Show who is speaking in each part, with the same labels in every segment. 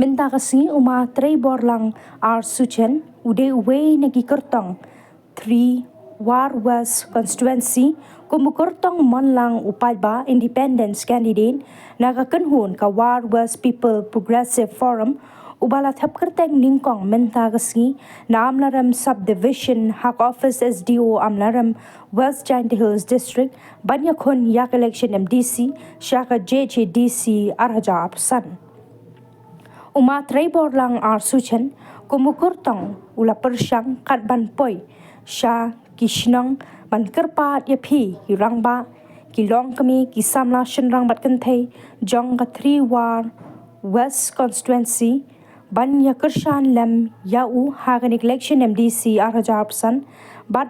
Speaker 1: Minta kasi Treiborlang Suchen udah away nagi Kyrteng 3 War West constituency Kyrteng manlang upaiba independence candidate nagakenhun ka War West People Progressive Forum ubala Thep Kyrteng Nyngkong minta kasi na Amlarem subdivision hak office SDO Amlarem West Giant Hills District banyak kon yak election MDC syaka JJDC arhaja apsan Treiborlang Suchen Kyrteng ula persyang kat ban poi sya kishnang ban kerpat ya phi hirangba kilong kami kisamla shenrang bat kentai jong ka 3 war west constituency ban ya kershan lem yau hagan election MDC arhajarpsan bat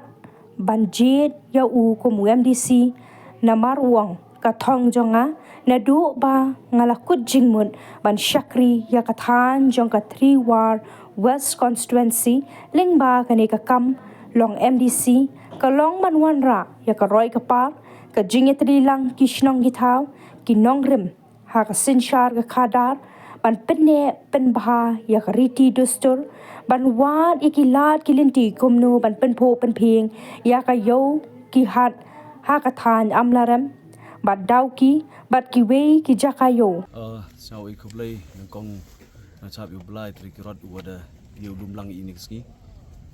Speaker 1: ban jed yau kumu MDC namar uang katong jonga na du ba ngalakut jingmut ban syakri ya kathan jong ka 3 war west constituency lingba kani ka kam long MDC ka long manwan ra ya ka roy ka par ka jingit lang kishnong gitaw kinongrem ha ka sinshar ka khadar ban penne penbha ya ka riti dustur ban wat ikilat kilinti kumnu ban penpo penping ya ka yo ki hat ha ka than Amlarem bat dauki bat kiwe ki jakayo
Speaker 2: sau ikublai Nyngkong na chap yu blai trikirot wada yu lumlang ini ski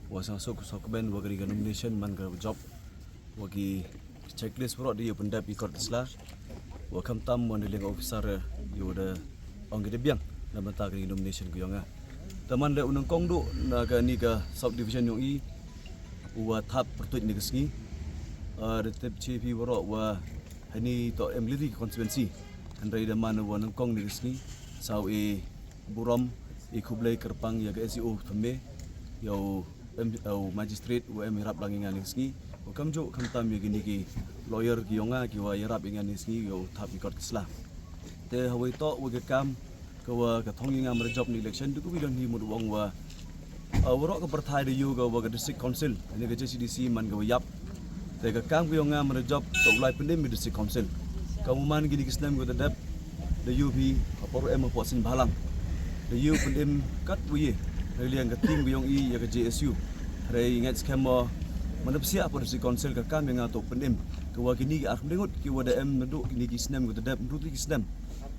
Speaker 2: wasang sok ben wagari ga nomination man ga job wagi checklist pro di pendap ikot isla wakam tam modeling officer yu da ong de biang na banta ga nomination ku yonga taman da Nyngkong du na ga ni ga subdivision yong i wa thap pertuit ni ski de tep chief waro wa hani to emliri constituency andai da mana wa Nyngkong ni sini sau buram kublai kerpang ya ga SEO thame yo magistrate wa emirap langingan ni sini wakam jo kamtam ya gini ki lawyer ki yonga ki wa yarap ingan ni sini yo thap ikot kisla te hawai to wa ga kam ka wa ka thonginga mar job ni election du ku bidon hi mu wong wa warok ka perthai de yo ga wa ga district council ni ga JCDC man ga yap te ka kam ku yonga mar job to lai pendem di district council kamu man gini kisnam go Thep the UP apor em po sin balang the U pendem kat buye liang ka tim yong i ya ka JSU rei ngat skema manap sia por district council ka kam yang to pendem ka wa gini ar dengut ki wa da em nadu gini kisnam go Thep ndu kisnam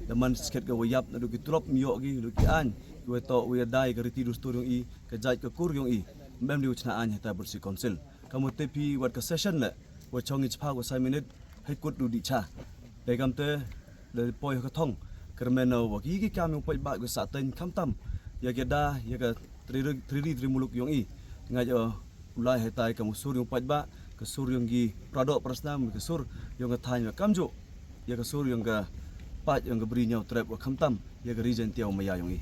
Speaker 2: da man sket ka wayap nadu ki trop miyo gi ndu ki an ki wa to wa dai ka riti dustur yong i ka jai ka kur yong i mem di uchna an ta por district council kamu tepi wat ka session la wa chongi chpa go 5 minute hai kut du di cha để cầm tê để bồi cái thong cái men nào và cái cam yung bồi bạc cái sạ tên khăm tâm ya cái đa ya cái tri muluk yung i ngay giờ ulai hai tai cái sur yung bồi bạc cái sur yung gi produk prasnam cái sur yung cái thay cam jo ya cái sur yung cái bạc yung cái beri nhau trap và khăm tâm ya cái region tiao maya yung i